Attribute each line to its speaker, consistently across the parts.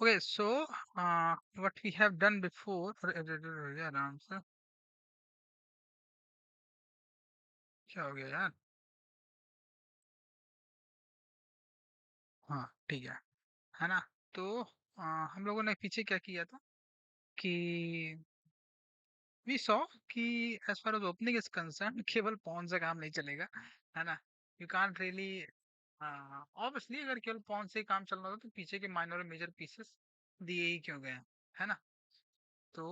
Speaker 1: Okay, so what we have done before, अरे आराम से क्या हो गया यार। हाँ ठीक है ना। तो हम लोगों ने पीछे क्या किया था कि वी सॉ कि as far as opening is concern केवल पॉन से काम नहीं चलेगा, है ना। यू कांट रियली, ऑब्वियसली अगर केवल पॉन से ही काम चलना होता तो पीछे के माइनर और मेजर पीसेस दिए ही क्यों गए हैं, है ना। तो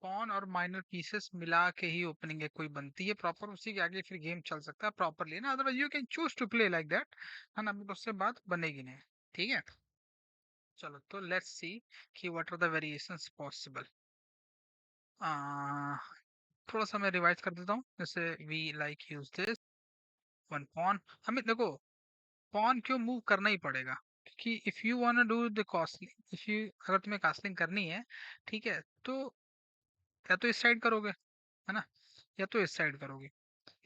Speaker 1: पॉन और माइनर पीसेस मिला के ही ओपनिंग एक कोई बनती है प्रॉपर, उसी के आगे फिर गेम चल सकता है प्रॉपरली ना, otherwise you can choose to play like that, है ना, बट उससे बात बनेगी नहीं। ठीक है, चलो तो लेट्स सी कि what are the variations possible. थोड़ा सा मैं रिवाइज कर देता हूँ, जैसे we like use this one pawn. हमें देखो पॉन क्यों मूव करना ही पड़ेगा, क्योंकि if you want do the castling, if you अगर तुम्हें कास्टलिंग करनी है, ठीक है, तो या तो इस साइड करोगे, है ना, या तो इस साइड करोगे।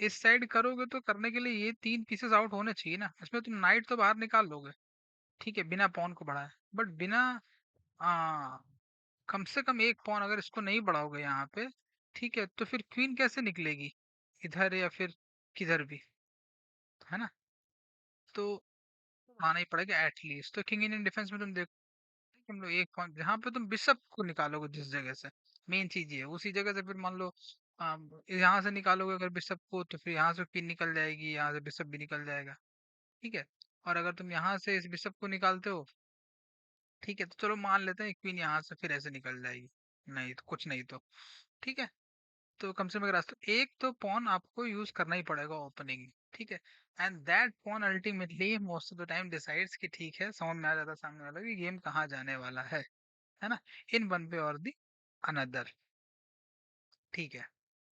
Speaker 1: इस साइड करोगे तो करने के लिए ये तीन पीसेस आउट होने चाहिए ना, इसमें तुम नाइट तो बाहर निकाल लोगे, ठीक है, बिना पॉन को बढ़ाए, बट बिना आ, कम से कम एक पॉन अगर इसको नहीं बढ़ाओगे यहाँ पे, ठीक है, तो फिर क्वीन कैसे निकलेगी इधर या फिर किधर भी, है ना। तो आना ही पड़ेगा एटलीस्ट। तो किंग इंडियन डिफेंस में तुम देखो कि हम लोग एक पॉइंट जहाँ पे तुम बिशप को निकालोगे जिस जगह से, मेन चीज ये है, उसी जगह से फिर मान लो यहाँ से निकालोगे अगर बिशप को, तो फिर यहाँ से क्वीन निकल जाएगी, यहाँ से बिशप भी निकल जाएगा, ठीक है। और अगर तुम यहाँ से इस बिशप को निकालते हो, ठीक है, तो चलो मान लेते हैं क्वीन यहाँ से फिर ऐसे निकल जाएगी, नहीं तो कुछ नहीं तो, ठीक है। तो कम से कम एक रास्ता, एक तो पॉन आपको यूज करना ही पड़ेगा ओपनिंग, ठीक है। And that pawn ultimately most of the time decides कि ठीक है, समझ में आ जाता है सामने वाला कि गेम कहाँ जाने वाला है ना, इन वन वे और दी अनदर, ठीक है।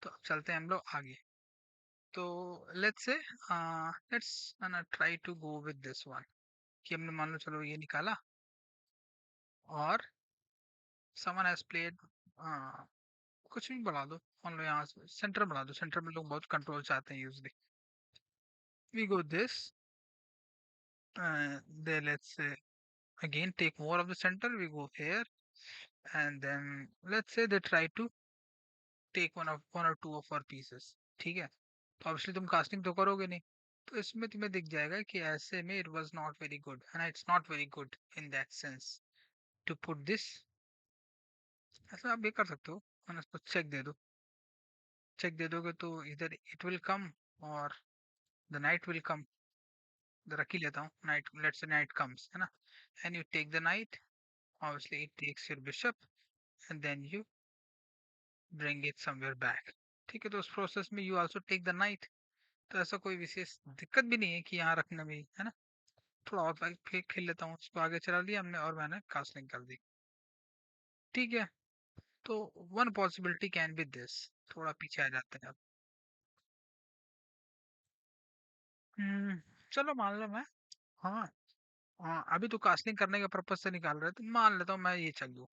Speaker 1: तो अब चलते हैं हम लोग आगे। तो let's say let's try to go with this one, कि हमने मान लो चलो ये निकाला, और समवन हैज प्लेड, कुछ भी बढ़ा दो, मान लो यहाँ से सेंटर बढ़ा दो, सेंटर में लोग बहुत कंट्रोल चाहते हैं usually. We go this, they let's say again take more of the center, we go here, and then let's say they try to take one or two of our pieces, ठीक है। तो obviously तुम casting तो करोगे नहीं, तो इसमें तुम्हें दिख जाएगा कि ऐसे में it was not very good, and it's not very good in that sense to put this. ऐसा आप ये कर सकते हो, मैंने इसको चेक दे दो, चेक दे दोगे तो इधर इट विल कम और द नाइट विल कम। रख ही लेता हूँ knight, let's say knight comes, है ना, and you take the knight, obviously it takes your bishop, and then you bring it somewhere back, ठीक है। तो उस प्रोसेस में you also take the knight, तो ऐसा कोई विशेष दिक्कत भी नहीं है कि यहाँ रखने में, है ना। थोड़ा और फिर खेल लेता हूँ, इसको आगे चला लिया हमने और मैंने कास्लिंग कर दी, ठीक है। तो one possibility can be this, थोड़ा पीछे आ जाते हैं अब। हम्म, चलो मान लो मैं, हाँ हाँ, अभी तो कास्लिंग करने के पर्पज से निकाल रहे थे, मान लेता हूँ मैं ये चल दूँ,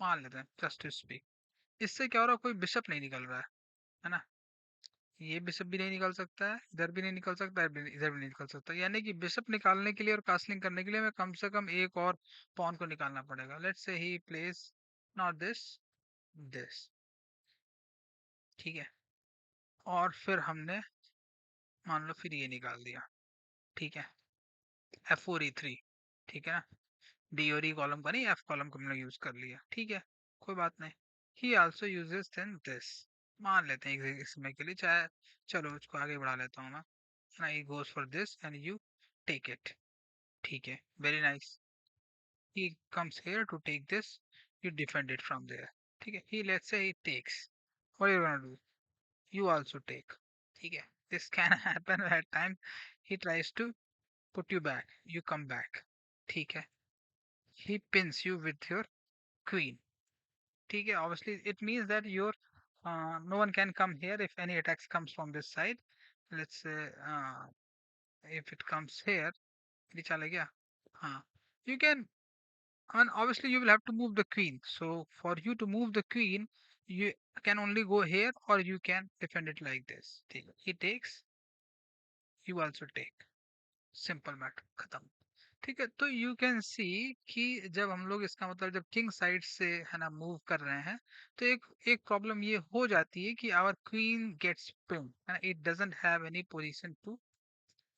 Speaker 1: मान लेते हैं जस्ट टू स्पीक। इससे क्या हो रहा है, कोई बिशप नहीं निकल रहा है ना। ये बिशप भी नहीं निकल सकता है, इधर भी नहीं निकल सकता है, इधर भी नहीं निकल सकता, यानी कि बिशप निकालने के लिए और कास्लिंग करने के लिए हमें कम से कम एक और पॉन को निकालना पड़ेगा। Let's say he place not this, this, ठीक है। और फिर हमने मान लो फिर ये निकाल दिया, ठीक है, F4 E3, ठीक है ना। डी और ई कॉलम का नहीं, एफ कॉलम का हमने यूज कर लिया, ठीक है, कोई बात नहीं। He also uses then this, मान लेते हैं एक समय के लिए, चाहे चलो इसको आगे बढ़ा लेता हूँ मैं, and he goes for this and you take it, ठीक है, very nice। He comes here to take this, you defend it from there, ठीक है। He let's say he takes, what are you gonna do, you also take, ठीक है। This can happen at time, he tries to put you back, you come back, ठीक है। He pins you with your queen, ठीक है। Obviously it means that your no one can come here if any attacks comes from this side, let's say if it comes here, ये चला गया, हाँ, you can, and obviously you will have to move the queen, so for you to move the queen you can only go here or you can defend it like this, ठीक है। He takes, you also take, simple matter, खत्म। ठीक है, तो you can see कि जब हम लोग इसका मतलब जब किंग साइड से है ना मूव कर रहे हैं, तो एक एक प्रॉब्लम ये हो जाती है कि आवर क्वीन गेट्स पिन, है ना, it doesn't have any position to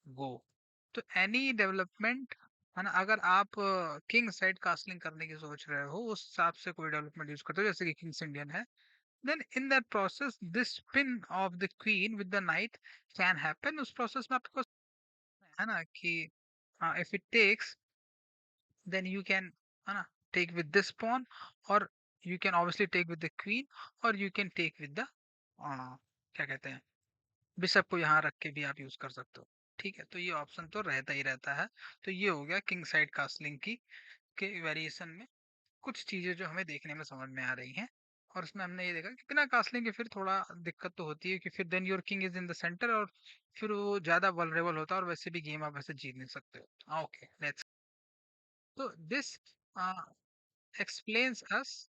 Speaker 1: go. तो एनी डेवलपमेंट, है ना, अगर आप किंग साइड कास्टलिंग करने की सोच रहे हो, उस हिसाब से कोई डेवलपमेंट यूज करते हो जैसे कि किंग्स इंडियन है, then in that process this spin of the queen with the knight can happen। उस प्रोसेस में आपको है ना कि if it takes, then you can, है ना, take with this pawn, or you can obviously take with the queen, or you can take with the क्या कहते हैं, बिशप को यहाँ रख के भी आप यूज कर सकते हो। ठीक है, तो ये ऑप्शन तो रहता ही रहता है। तो ये हो गया किंग साइड कास्टलिंग की के वेरिएशन में कुछ चीजें जो हमें देखने में समझ में आ रही हैं। और उसमें हमने ये देखा कि बिना कास्टलिंग के फिर थोड़ा दिक्कत तो होती है कि फिर then your king is in the center, और फिर वो ज्यादा वल्नरेबल होता है, और वैसे भी गेम आप वैसे जीत नहीं सकते हो। ओके, लेट्स, तो this explains us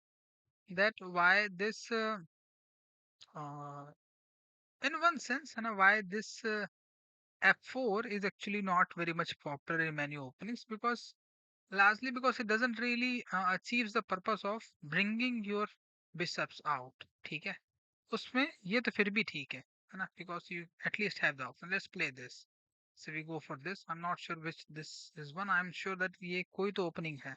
Speaker 1: that why this uh, in one sense, and why this f4 is actually not very much popular in many openings, because largely because it doesn't really achieves the purpose of bringing your bishops out। ठीक है, उसमें ये तो फिर भी ठीक है ना, because you at least have the option। Let's play this, so we go for this। I'm not sure which this is one, I'm sure that ये कोई तो opening है।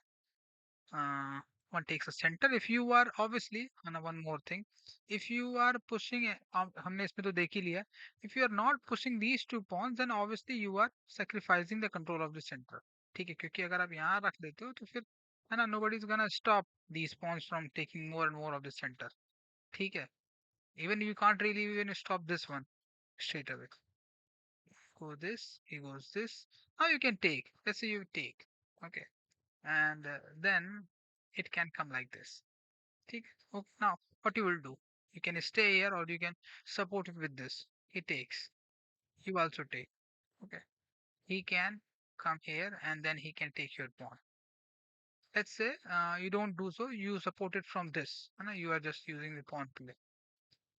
Speaker 1: One takes a center if you are obviously, and one more thing, if you are pushing हमने इसमें तो देख ही लिया, if you are not pushing these two pawns, then obviously you are sacrificing the control of the center। ठीक है, क्योंकि अगर आप यहाँ रख देते हो तो फिर है ना, nobody is gonna stop these pawns from taking more and more of the center। ठीक है, even you can't really even stop this one straight away। Go this, he goes this, now you can take, let's say you take, okay, and then it can come like this। ठीक है, okay, now what you will do, you can stay here or you can support it with this। He takes, you also take, okay, he can come here and then he can take your pawn। Let's say you don't do so, you support it from this, and you are just using the pawn play,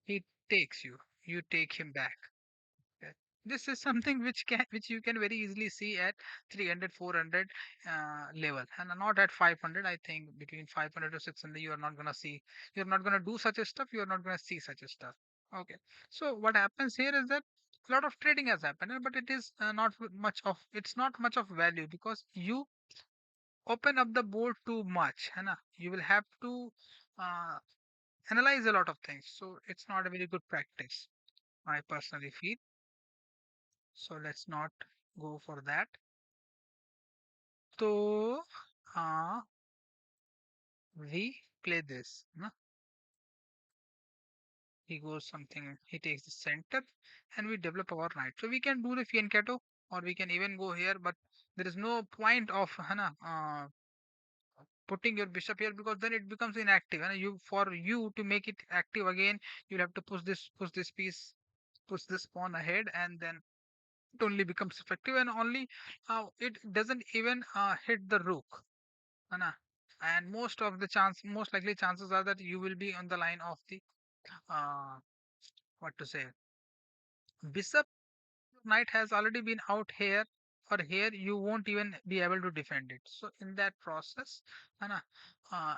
Speaker 1: he takes you, you take him back। Okay. This is something which you can very easily see at 300 400 level, and not at 500। I think between 500 to 600 you are not gonna see, you're not gonna do such a stuff, you're not gonna see such a stuff। Okay, so what happens here is that a lot of trading has happened, but it is not much of, it's not much of value, because you open up the board too much, है ना, you will have to uh, analyze a lot of things, so it's not a very good practice, I personally feel। So let's not go for that। So we play this, no? He goes something, he takes the center, and we develop our knight, so we can do the fianchetto, or we can even go here, but there is no point of Hana putting your bishop here, because then it becomes inactive, and you, for you to make it active again, you'll have to push this piece, push this pawn ahead, and then it only becomes effective, and only it doesn't even hit the rook, है ना? And most likely chances are that you will be on the line of the uh, what to say, bishop, knight has already been out here, or here you won't even be able to defend it, so in that process, है ना, uh,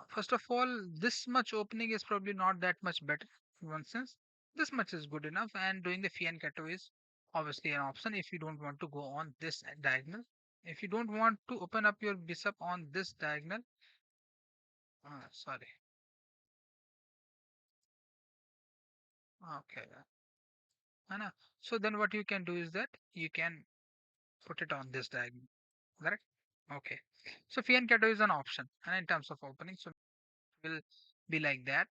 Speaker 1: first of all, this much opening is probably not that much better in one sense, this much is good enough, and doing the fianchetto is obviously an option if you don't want to go on this diagonal, if you don't want to open up your bishop on this diagonal, sorry, okay, है ना, so then what you can do is that you can put it on this diagonal, correct? Okay, so fianchetto is an option, and in terms of opening, so it will be like that।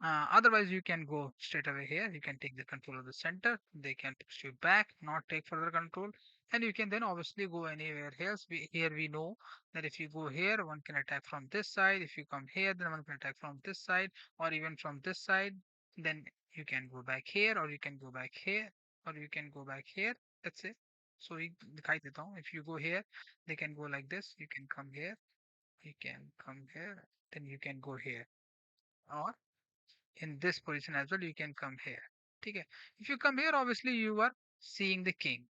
Speaker 1: Otherwise, you can go straight away here. You can take the control of the center. They can push you back, not take further control. And you can then obviously go anywhere else. Here we know that if you go here, one can attack from this side. If you come here, then one can attack from this side, or even from this side. Then you can go back here, or you can go back here, or you can go back here. Let's say. So दिखाई देता हूँ. If you go here, they can go like this. You can come here. You can come here. Then you can go here. Or in this position as well, you can come here। ठीक है, if you come here, obviously you are seeing the king।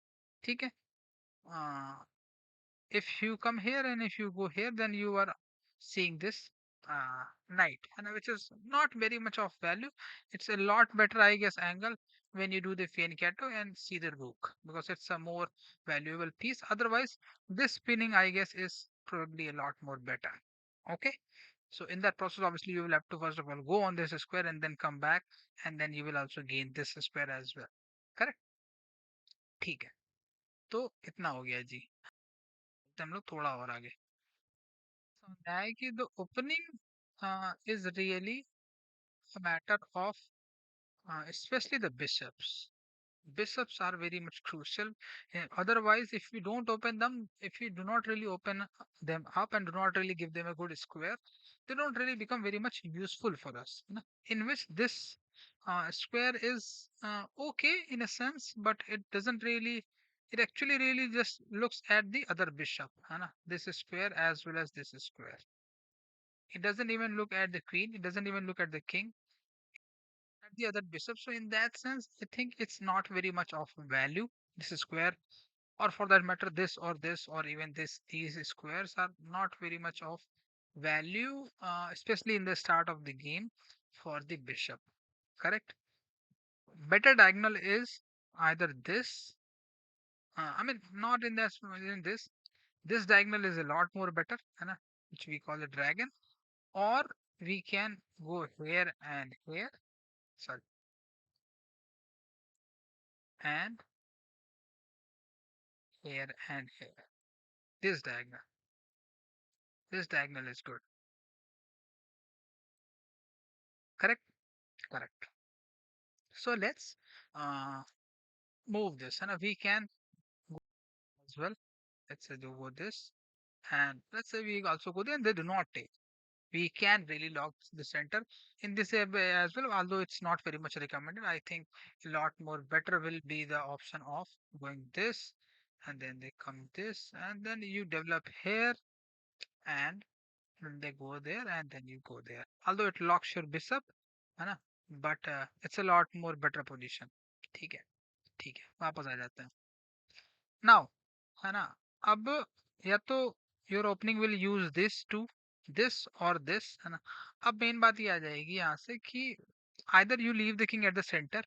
Speaker 1: ठीक है, if you come here and if you go here, then you are seeing this knight, and which is not very much of value. It's a lot better, I guess, angle when you do the fianchetto and see the rook, because it's a more valuable piece. Otherwise, this spinning, I guess, is probably a lot more better. Okay. So in that process, obviously, you will have to first of all go on this square and then come back, and then you will also gain this square as well. Correct? ठीक है. तो इतना हो गया जी. तो हम लोग थोड़ा और आगे समझा है कि the opening is really a matter of especially the bishops. Bishops are very much crucial. Otherwise, if we don't open them, if we do not really open them up and do not really give them a good square, they don't really become very much useful for us. You know, in which this square is okay in a sense, but it doesn't really. It actually really just looks at the other bishop. है ना? This square as well as this square. It doesn't even look at the queen. It doesn't even look at the king. At the other bishop. So in that sense, I think it's not very much of value. This square, or for that matter, this, or even this, these squares are not very much of value, especially in the start of the game for the bishop. Correct. Better diagonal is either this. I mean, not in this. In this, this diagonal is a lot more better, है ना, which we call a dragon. Or we can go here and here. Sorry, and here and here. This diagonal. This diagonal is good. Correct? Correct. So let's uh, move this. And we can go as well. Let's say do this. And let's say we also go there and they do not take. We can really lock the center in this as well, although it's not very much recommended. I think a lot more better will be the option of going this, and then they come this, and then you develop here, and then they go there, and then you go there. Although it locks your bishop, है ना, but it's a lot more better position. ठीक है. ठीक है, वापस आ जाते हैं. Now, है ना, अब या तो your opening will use this to this or this, है ना. अब मेन बात ये आ जाएगी यहाँ से कि either you leave the king at the center,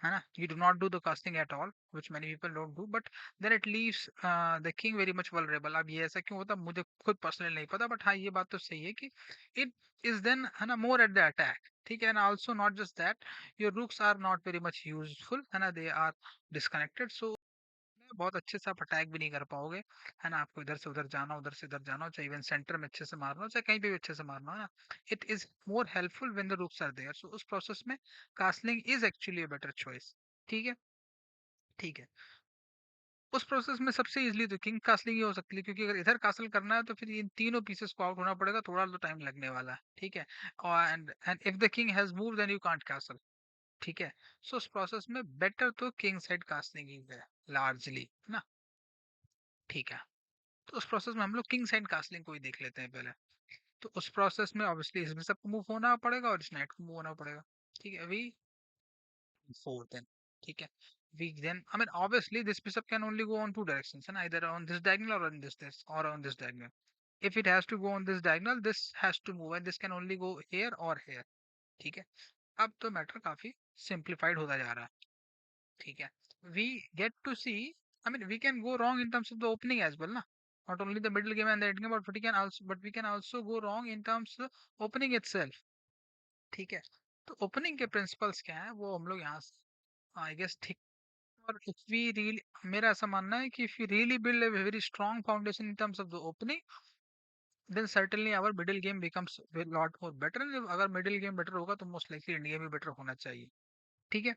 Speaker 1: है ना, you do not do the casting at all, which many people don't do, but then it leaves the king very much vulnerable. अब ये ऐसा क्यों होता मुझे खुद पर्सनली नहीं पता, but हाँ ये बात तो सही है कि it is then, है ना, more at the attack. ठीक है, and also not just that, your rooks are not very much useful, है ना, they are disconnected. So बहुत अच्छे से आप अटैक भी नहीं कर पाओगे, है ना. आपको इधर से उधर जाना, उधर से इधर जाना हो, चाहे इवन सेंटर में अच्छे से मारना हो, चाहे कहीं पे भी अच्छे से मारना हो ना. It is more helpful when the rooks are there. So उस प्रोसेस में castling is actually a better choice. ठीक है. ठीक है. उस प्रोसेस में सबसे इजीली तो किंग कास्टलिंग ही हो सकती है, क्योंकि अगर इधर कासल करना है तो फिर इन तीनों पीसेस को आउट होना पड़ेगा, थोड़ा तो टाइम लगने वाला है. ठीक है. और and if the king has move then you can't castle. ठीक है. सो उस प्रोसेस में बेटर तो किंग साइड कास्टलिंग ही है लार्जली, ना. ठीक है. तो उस प्रोसेस में हम लोग किंग साइड कास्टलिंग को ही देख लेते हैं पहले. तो उस प्रोसेस में ऑब्वियसली इसमें सबको मूव होना पड़ेगा और इस नाइट को मूव होना पड़ेगा. ठीक है. We four then. ठीक है. We then, I mean, obviously this bishop can only go on two directions, and either on this diagonal or on this or on this diagonal. If it has to go on this diagonal, this has to move, and this can only go here or here. ठीक है. अब तो matter काफी simplified होता जा रहा है. ठीक है. We get to see, I mean, we can go wrong in terms of the opening as well, na. Not only the middle game and the end game, but we can also go wrong in terms of opening itself. ठीक है. तो opening के principles क्या है वो हम लोग यहाँ से आई गेस ठीक. और इफ वी रियली, मेरा ऐसा मानना है कि if you really build a very strong foundation in terms of the opening, then certainly our middle game becomes lot more better. अगर मिडिल गेम बेटर होगा तो मोस्ट लाइकली इंडिया भी better होना चाहिए. ठीक है.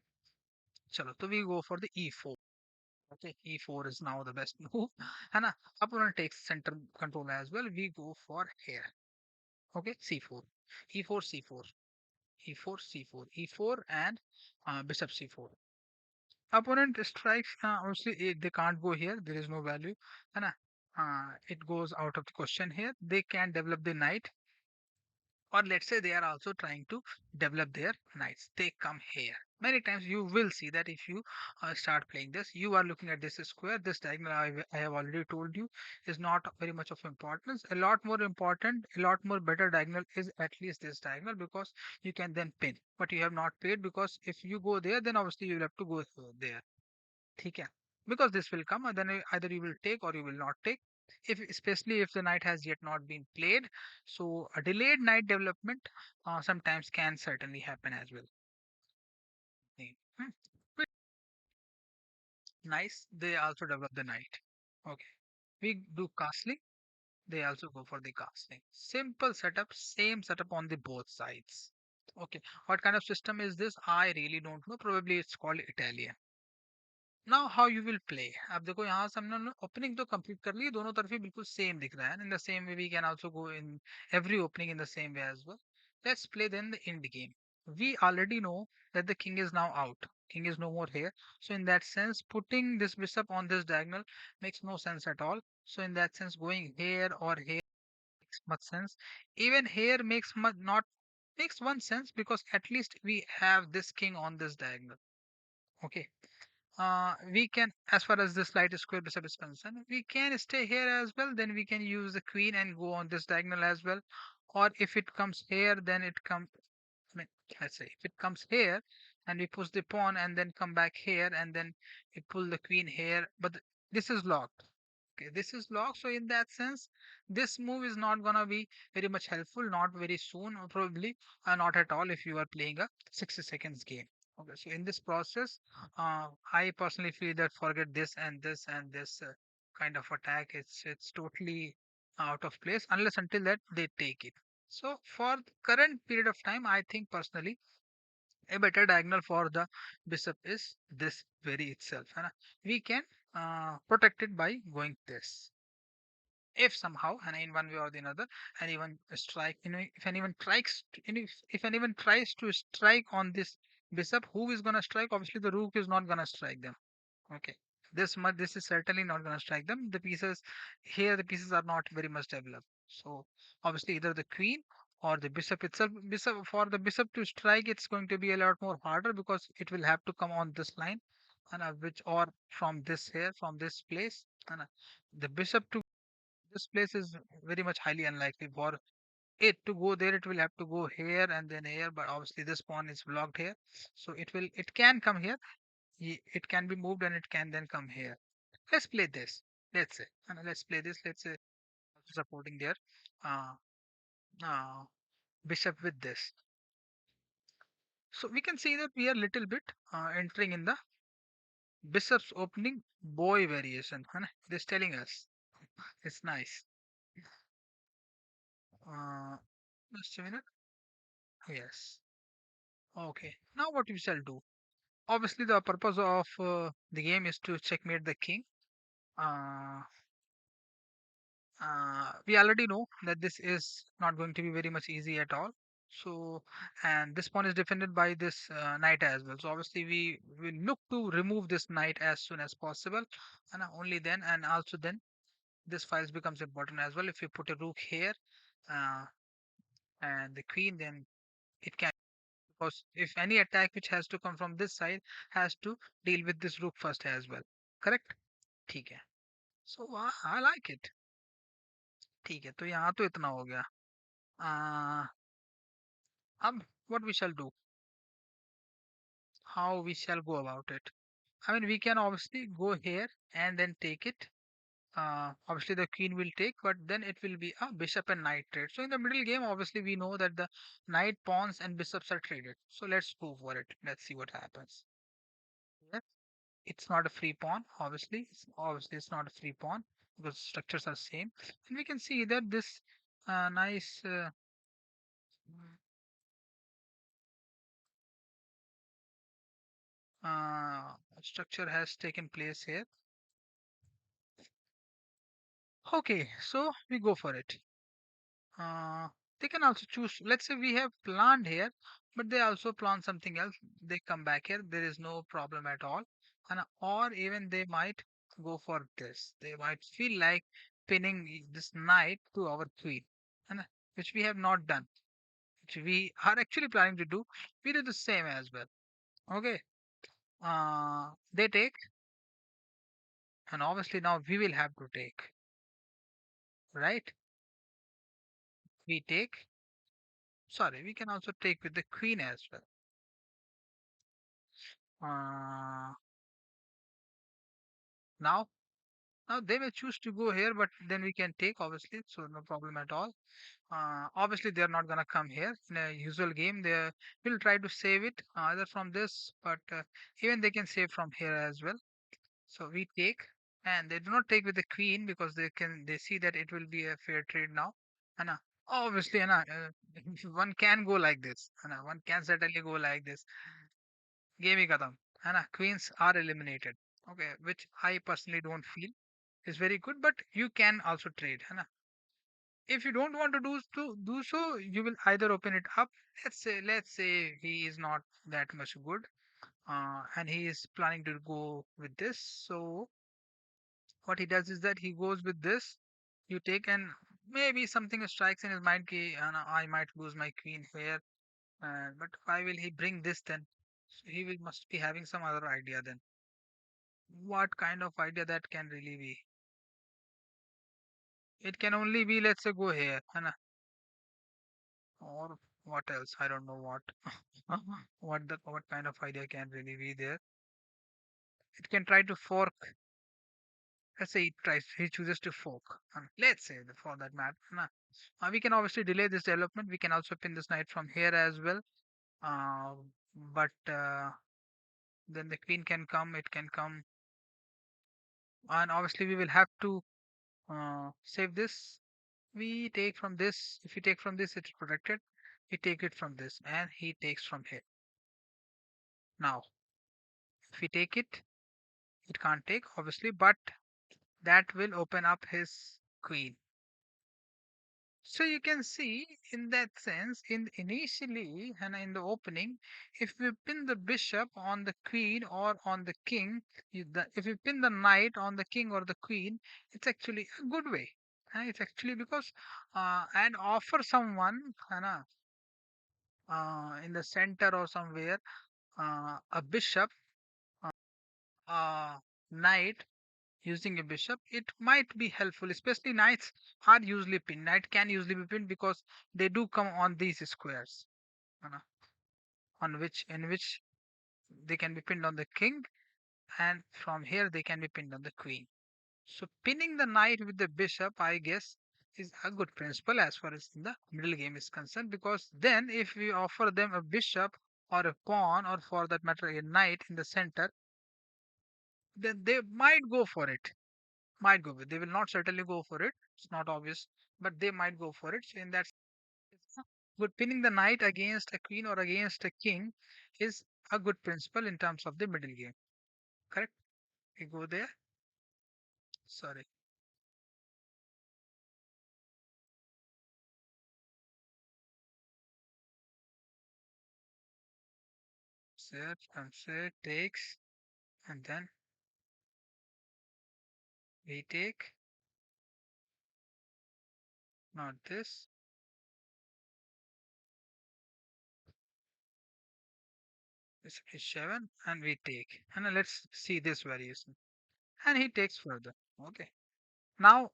Speaker 1: चलो, तो we go for the E4. Okay, E4 is now the best move. है ना. Opponent takes center control as well. We go for here. Okay, C4, E4, C4, E4, C4, E4, and Bishop C4. Opponent strikes. Obviously, they can't go here. There is no value. है ना. It goes out of the question here. They can develop the knight, Or let's say they are also trying to develop their knights, they come here. Many times you will see that if you start playing this, you are looking at this square, this diagonal I have already told you is not very much of importance. A lot more important, a lot more better diagonal is at least this diagonal, because you can then pin, but you have not paid, because if you go there then obviously you will have to go there. ठीक है, because this will come and then either you will take or you will not take, if especially if the knight has yet not been played. So a delayed knight development sometimes can certainly happen as well. Hmm. But nice, they also develop the knight. Okay, we do castling, they also go for the castling. Simple setup, same setup on the both sides. Okay, what kind of system is this? I really don't know, probably it's called Italian. Now how you will play. अब देखो यहाँ से हमने opening तो complete कर ली, दोनों तरफ ही बिल्कुल सेम दिख रहा है, in the same way we can also go in every opening in the same way as well. Let's play then the end game. We already know that the king is now out, king is no more here, so in that sense putting this bishop on this diagonal makes no sense at all. So in that sense going here or here makes much sense. Even here makes much not makes one sense, because at least we have this king on this diagonal. Okay, we can, as far as this light square bishop is concerned, we can stay here as well, then we can use the queen and go on this diagonal as well. Or if it comes here, then it comes, I mean, let's say if it comes here and we push the pawn and then come back here and then we pull the queen here, but this is locked. Okay, this is locked, so in that sense this move is not gonna be very much helpful, not very soon, or probably not at all if you are playing a 60 seconds game. Okay, so in this process, I personally feel that forget this and this and this kind of attack, it's totally out of place unless until that they take it. So for the current period of time, I think personally a better diagonal for the bishop is this very itself, है ना? We can protect it by going this. If somehow and in one way or the another anyone strike, if anyone tries to, if anyone tries to strike on this bishop, who is gonna strike? Obviously the rook is not gonna strike them. Okay, this much, this is certainly not gonna strike them. The pieces here, the pieces are not very much developed, so obviously either the queen or the bishop itself. Bishop, for the bishop to strike, it's going to be a lot more harder, because it will have to come on this line, and which, or from this here, from this place, and the bishop to this place is very much highly unlikely. For it to go there, it will have to go here and then here, but obviously this pawn is blocked here, so it can come here. It can be moved and it can then come here. Let's play this, let's say, and let's play this, let's say, also supporting their uh, uh, bishop with this. So we can see that we are little bit entering in the bishop's opening boy variation, है ना? It is telling us, it's nice. uh, just a minute. Yes. Okay, now what we shall do? Obviously, the purpose of the game is to checkmate the king. Uh, we already know that this is not going to be very much easy at all. So, and this pawn is defended by this knight as well. So obviously, we look to remove this knight as soon as possible, and only then, and also then, this files becomes important as well. If you put a rook here uh, and the queen, then it can, because if any attack which has to come from this side has to deal with this rook first as well. Correct? ठीक है. So I like it. ठीक है, तो यहाँ तो इतना हो गया. uh, अब what we shall do, how we shall go about it. I mean, we can obviously go here and then take it. Obviously the queen will take, but then it will be a bishop and knight trade. So in the middle game, obviously we know that the knight, pawns and bishops are traded. So let's go for it, let's see what happens. Yes, it's not a free pawn, obviously. Obviously it's not a free pawn, because structures are same. And we can see that this nice structure has taken place here. Okay, so we go for it. Uh, they can also choose. Let's say we have planned here, but they also plan something else. They come back here. There is no problem at all. And or even they might go for this. They might feel like pinning this knight to our queen, and which we have not done. which we are actually planning to do, we do the same as well. Okay. They take, and obviously now we will have to take, right? We take. Sorry, we can also take with the queen as well. Uh, now, now they may choose to go here, but then we can take obviously, so no problem at all. Obviously, they're not gonna come here in a usual game. They will try to save it either from this, but even they can save from here as well. So we take, and they do not take with the queen because they see that it will be a fair trade now. And obviously, one can go like this. One can certainly go like this. Game ही खत्म. Queens are eliminated. Okay, which I personally don't feel is very good, but you can also trade. If you don't want to do so, you will either open it up. Let's say he is not that much good, and he is planning to go with this. So what he does is that he goes with this. You take, and maybe something strikes in his mind. Ki, I might lose my queen here, but why will he bring this then? So he will, must be having some other idea then. What kind of idea that can really be? It can only be, let's say, go here, or what else? I don't know what. What kind of idea can really be there? It can try to fork. Let's say he chooses to fork. Let's say for that matter. We can obviously delay this development. We can also pin this knight from here as well. Uh, but then the queen can come. It can come, and obviously we will have to save this. We take from this. If we take from this, it's protected. We take it from this, and he takes from here. Now, if we take it, it can't take obviously, but that will open up his queen. So you can see in that sense, in initially and in the opening, if we pin the bishop on the queen or on the king, if you pin the knight on the king or the queen, it's actually a good way. It's actually because and offer someone in the center or somewhere a bishop, uh, knight using a bishop, it might be helpful. Especially knights are usually pinned. Knight can usually be pinned because they do come on these squares, you know, on which in which they can be pinned on the king, and from here they can be pinned on the queen. So pinning the knight with the bishop, I guess, is a good principle as far as in the middle game is concerned, because then if we offer them a bishop or a pawn, or for that matter a knight in the center, then they might go for it. Might go with. They will not certainly go for it. It's not obvious, but they might go for it. So in that sense, good pinning the knight against a queen or against a king is a good principle in terms of the middle game. Correct? We go there. Sorry. Set, unset, takes, and then we take. Not this. This is 7, and we take. And let's see this variation. And he takes further. Okay. Now,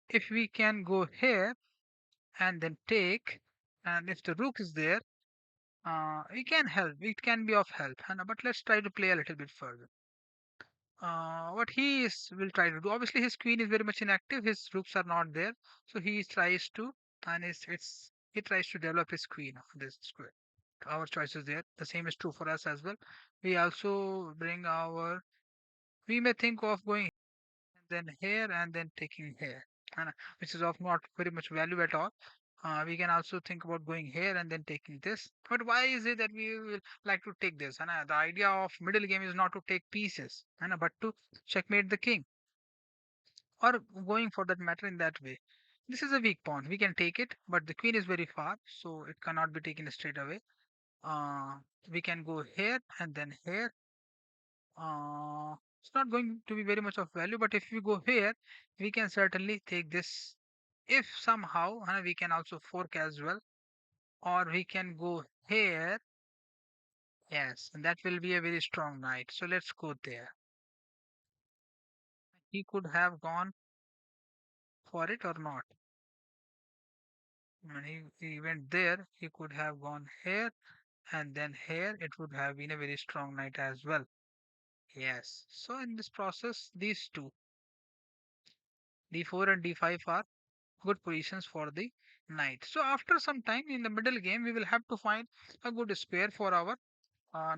Speaker 1: if we can go here and then take, and if the rook is there, we can help. It can be of help. But let's try to play a little bit further. What he is will try to do. Obviously, his queen is very much inactive. His rooks are not there, so he tries to, and he tries to develop his queen on this square. Our choice is there. The same is true for us as well. We also bring our. We may think of going then here and then taking here, which is of not very much value at all. We can also think about going here and then taking this. But why is it that we will like to take this? The idea of middle game is not to take pieces, but to checkmate the king, or going for that matter in that way. This is a weak pawn. We can take it, but the queen is very far, so it cannot be taken straight away. Uh, we can go here and then here. It's not going to be very much of value, but if we go here, we can certainly take this. If somehow we can also fork as well. or we can go here. Yes, and that will be a very strong knight. So let's go there. He could have gone for it or not. When he went there, he could have gone here and then here. It would have been a very strong knight as well. Yes. So in this process, these two, d4 and d5 are good positions for the knight. So after some time in the middle game, we will have to find a good square for our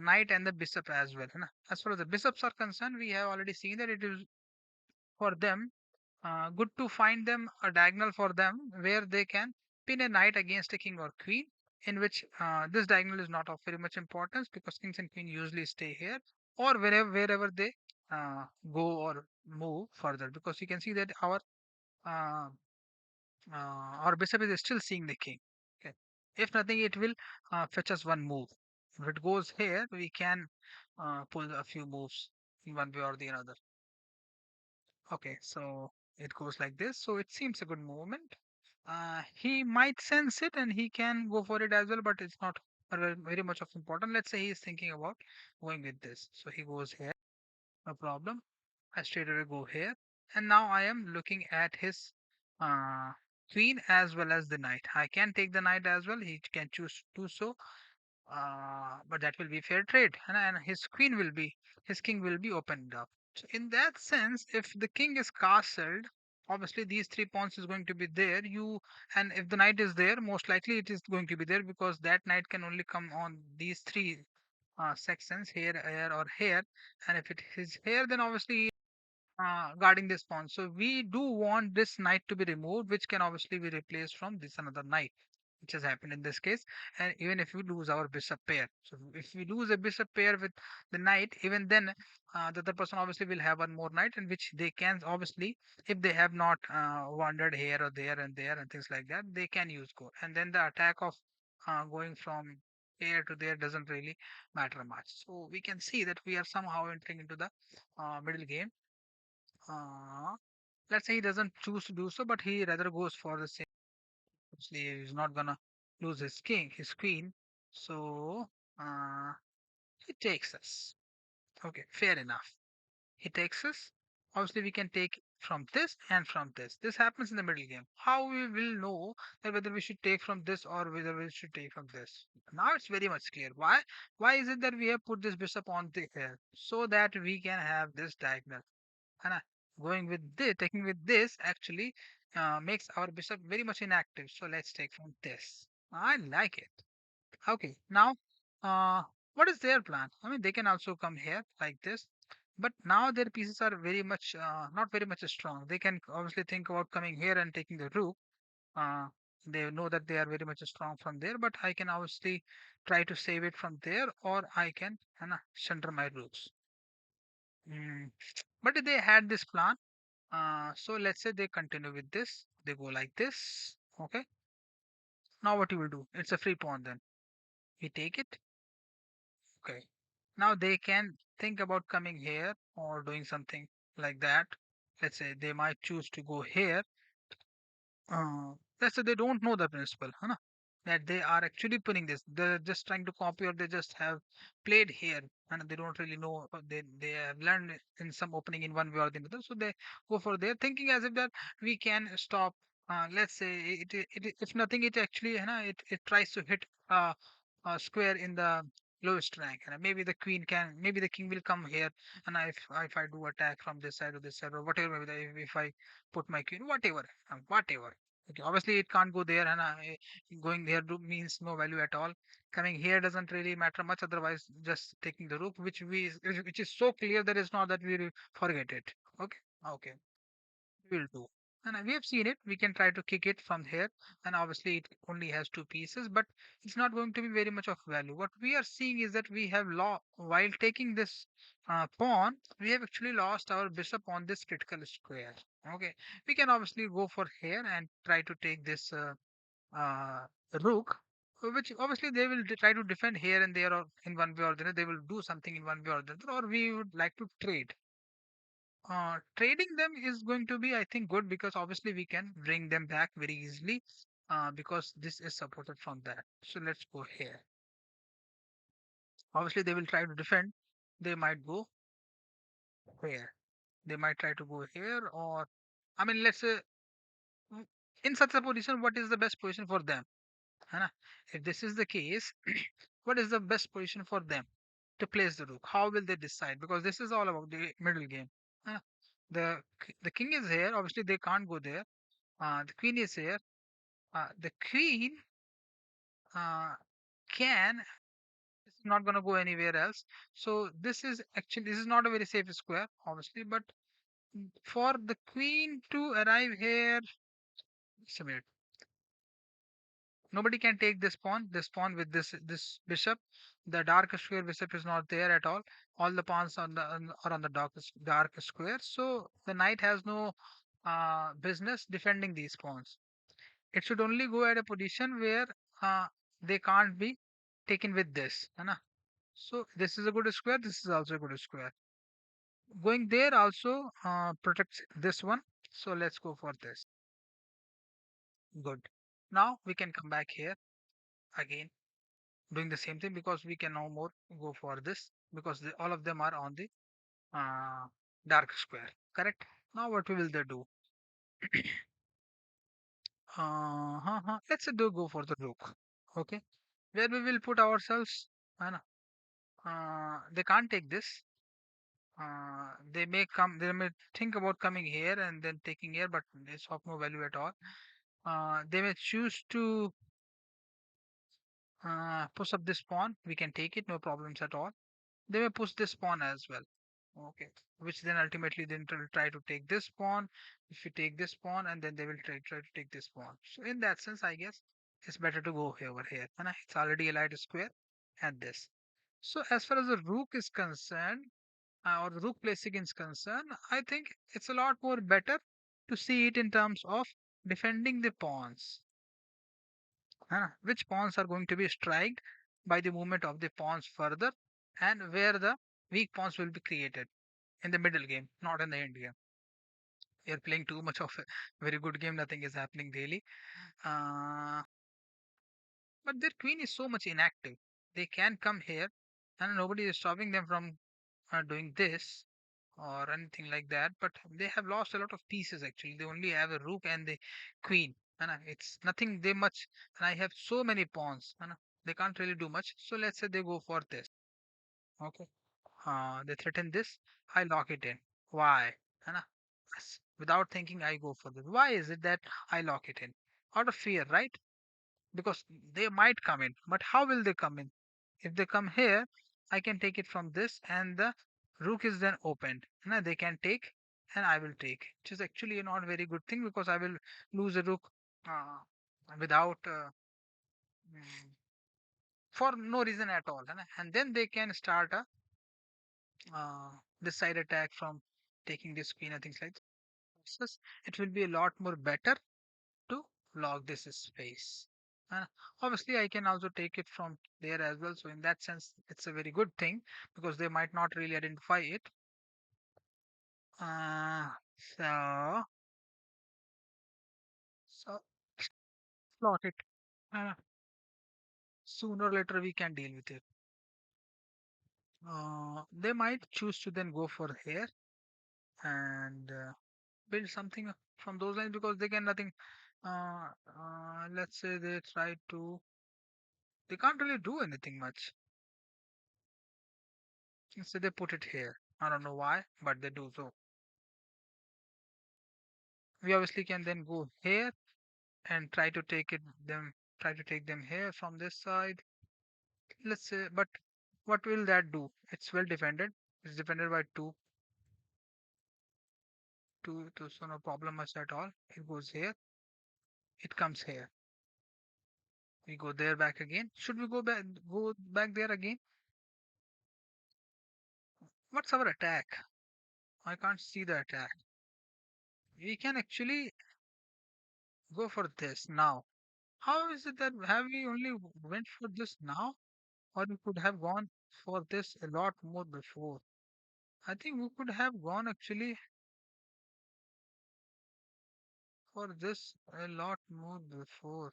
Speaker 1: knight and the bishop as well. है ना? As far as the bishops are concerned, we have already seen that it is for them good to find them a diagonal for them where they can pin a knight against a king or queen, in which this diagonal is not of very much importance because kings and queen usually stay here or wherever they uh, go or move further, because you can see that uh, our bishop is still seeing the king. Okay. If nothing, it will fetch us one move. If it goes here, we can pull a few moves in one way or the other. Okay, so it goes like this. So it seems a good movement. He might sense it and he can go for it as well, but it's not very much of important. Let's say he is thinking about going with this. So he goes here, no problem. I straight away go here. And now I am looking at his uh, queen as well as the knight. I can take the knight as well. He can choose to do so. But that will be fair trade, and his king will be opened up. So in that sense, if the king is castled, obviously these three pawns is going to be there. And if the knight is there, most likely it is going to be there because that knight can only come on these three sections here, here, or here. And if it is here, then obviously guarding this pawn. So we do want this knight to be removed, which can obviously be replaced from this another knight, which has happened in this case. And even if we lose our bishop pair, so if we lose a bishop pair with the knight, even then the other person obviously will have one more knight, in which they can obviously, if they have not wandered here or there and things like that, they can use go. And then the attack of going from here to there doesn't really matter much. So we can see that we are somehow entering into the middle game. uh, let's say he doesn't choose to do so, but he rather goes for the same. Obviously, he's not gonna lose his queen. So he takes us. Okay, fair enough. He takes us. Obviously, we can take from this and from this. This happens in the middle game. How we will know that whether we should take from this or whether we should take from this? Now it's very much clear. Why? Why is it that we have put this bishop on the here so that we can have this diagonal? And going with this, taking with this actually makes our bishop very much inactive. So let's take from this. I like it. Okay, now uh, what is their plan? I mean, they can also come here like this, but now their pieces are very much not very much strong. They can obviously think about coming here and taking the rook. Uh, they know that they are very much strong from there, but I can obviously try to save it from there, or I can center my rooks. Mm. But they had this plan. So let's say they continue with this. They go like this. Okay. Now what you will do? It's a free pawn then. We take it. Okay. Now they can think about coming here or doing something like that. Let's say they might choose to go here. Let's say they don't know the principle, huh? That they are actually putting this. They're just trying to copy or they just have played here and they don't really know. They have learned in some opening in one way or the other. So they go for there thinking as if that we can stop. Let's say if nothing, it actually it tries to hit a square in the lowest rank, and maybe the king will come here, and if I do attack from this side or this side or whatever, maybe if I put my queen, whatever. Okay, obviously it can't go there, and going there means no value at all. Coming here doesn't really matter much. Otherwise, just taking the rook, which is so clear that it's not that we will forget it. Okay, okay, we will do. And we have seen it. We can try to kick it from here, and obviously it only has two pieces, but it's not going to be very much of value. What we are seeing is that we have lost while taking this pawn. We have actually lost our bishop on this critical square. Okay, we can obviously go for here and try to take this uh, rook, which obviously they will try to defend here and there or in one way or the other. They will do something in one way or the other, or we would like to trade. Trading them is going to be, I think, good because obviously we can bring them back very easily. because this is supported from that. So let's go here. Obviously, they will try to defend. They might go here. They might try to go here, or I mean, let's say mm, in such a position, what is the best position for them? है ना? If this is the case, what is the best position for them to place the rook? How will they decide? Because this is all about the middle game. है ना? The king is here. Obviously, they can't go there. The queen is here. The queen uh, can is not going to go anywhere else. So this is not a very safe square, obviously. But for the queen to arrive here, just a minute. Nobody can take this pawn. This pawn with this bishop. The dark square bishop is not there at all. All the pawns are on the dark square. So the knight has no business defending these pawns. It should only go at a position where uh, they can't be taken with this. है ना? So this is a good square. This is also a good square. Going there also protects this one. So let's go for this. Good. Now we can come back here again doing the same thing because we can now more go for this because all of them are on the uh, dark square. Correct. Now what we will they do? Let's do go for the rook. Okay. Where we will put ourselves. है ना? They can't take this. They may come. They may think about coming here and then taking here, but it's of no value at all. They may choose to push up this pawn. We can take it, no problems at all. They may push this pawn as well. Okay, which then ultimately then will try to take this pawn. If you take this pawn, and then they will try to take this pawn. So in that sense, I guess it's better to go over here. And it's already a light square, and this. So as far as the rook is concerned, or the rook placing is concerned, I think it's a lot more better to see it in terms of defending the pawns. Which pawns are going to be striked by the movement of the pawns further, and where the weak pawns will be created in the middle game, not in the end game. You're playing too much of a very good game, nothing is happening really. Uh, but their queen is so much inactive. They can come here, and nobody is stopping them from doing this or anything like that. But they have lost a lot of pieces actually. They only have a rook and the queen, and it's nothing they much. And I have so many pawns, and they can't really do much. So let's say they go for this. Okay. They threaten this. I lock it in. Why? है ना? Yes. Without thinking, I go for this. Why is it that I lock it in? Out of fear, right? Because they might come in. But how will they come in? If they come here, I can take it from this, and the rook is then opened. And they can take, and I will take, which is actually a not very good thing because I will lose a rook uh, without for no reason at all. है ना? And then they can start a this side attack from taking this queen and things like that. So it will be a lot more better to lock this space. And obviously, I can also take it from there as well. So in that sense, it's a very good thing because they might not really identify it. Uh, so so slot it. Uh, Sooner or later we can deal with it. They might choose to then go for here and build something from those lines because they can nothing. Let's say they try to. They can't really do anything much. So they put it here. I don't know why, but they do so. We obviously can then go here and try to try to take them here from this side. Let's say, but what will that do? It's well defended. It's defended by two, so no problem much at all. It goes here. It comes here. We go there back again. Should we go back there again? What's our attack? I can't see the attack. We can actually go for this now. How is it that have we only went for this now, or we could have gone for this a lot more before? I think we could have gone actually for this a lot more before.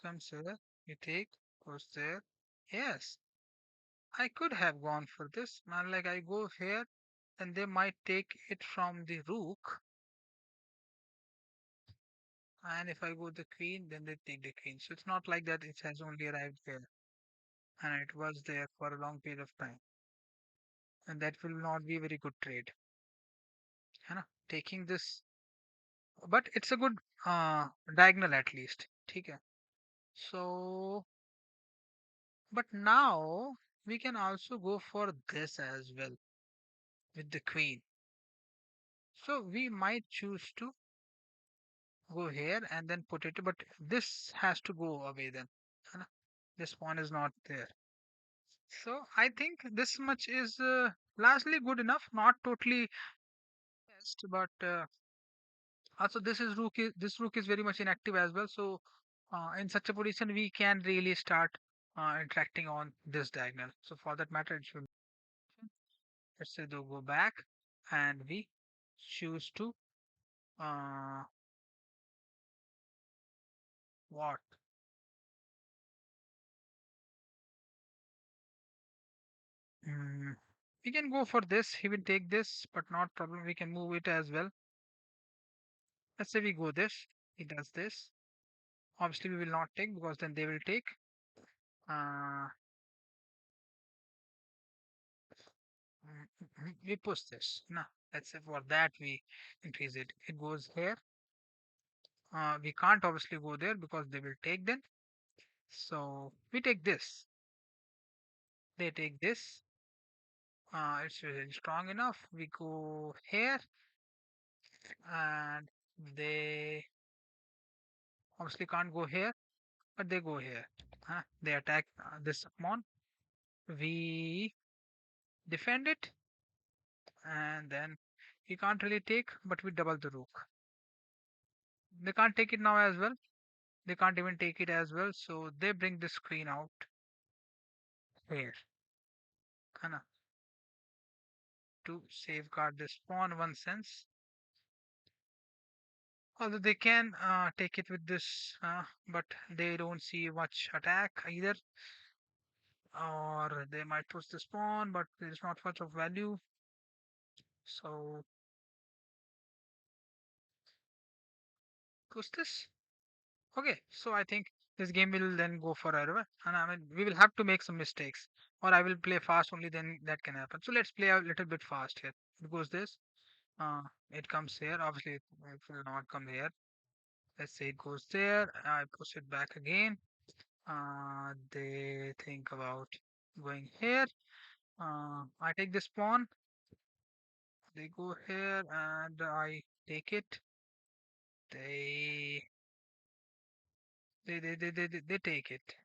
Speaker 1: Comes here, you take, goes there. Yes, I could have gone for this. Man, like I go here, and they might take it from the rook. And if I go the queen, then they take the queen. So it's not like that it has only arrived there. And it was there for a long period of time. And that will not be a very good trade. है ना? Taking this, but it's a good diagonal at least. ठीक है? So, but now we can also go for this as well with the queen. So we might choose to go here and then put it, but this has to go away then. है ना? This pawn is not there. So I think this much is largely good enough, not totally best, but also this rook is very much inactive as well. So in such a position, we can really start interacting on this diagonal. So for that matter, it should let's say they'll go back, and we choose to uh, what? Mm, we can go for this. He will take this, but not problem. We can move it as well. Let's say we go this. He does this. Obviously, we will not take because then they will take. Uh, we push this. No, let's say for that we increase it. It goes here. We can't obviously go there because they will take then. So we take this. They take this. It's really strong enough. We go here, and they obviously can't go here, but they go here. They attack this pawn. We defend it, and then we can't really take, but we double the rook. They can't take it now as well. They can't even take it as well. So they bring this queen out here, है ना, to safeguard this pawn one sense. Although they can take it with this, but they don't see much attack either. Or they might push this pawn, but there's not much of value. So push this. Okay, so I think this game will then go forever, and I mean we will have to make some mistakes, or I will play fast only. Then that can happen. So let's play a little bit fast here. It goes this. Uh, it comes here. Obviously, it will not come here. Let's say it goes there. I push it back again. They think about going here. I take this pawn. They go here, and I take it. They they take it.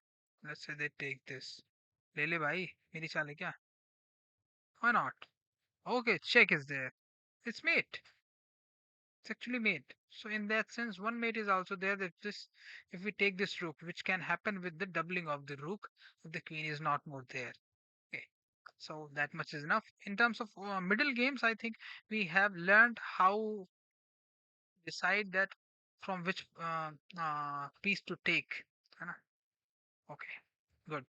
Speaker 1: Let's say they take this. ले ले भाई मेरी चाल है क्या? Why not? Okay, check is there. It's mate. It's actually mate. So in that sense, one mate is also there. That this, if we take this rook, which can happen with the doubling of the rook, if the queen is not more there. Okay. So that much is enough. In terms of middle games, I think we have learned how decide that from which piece to take. है ना? Okay.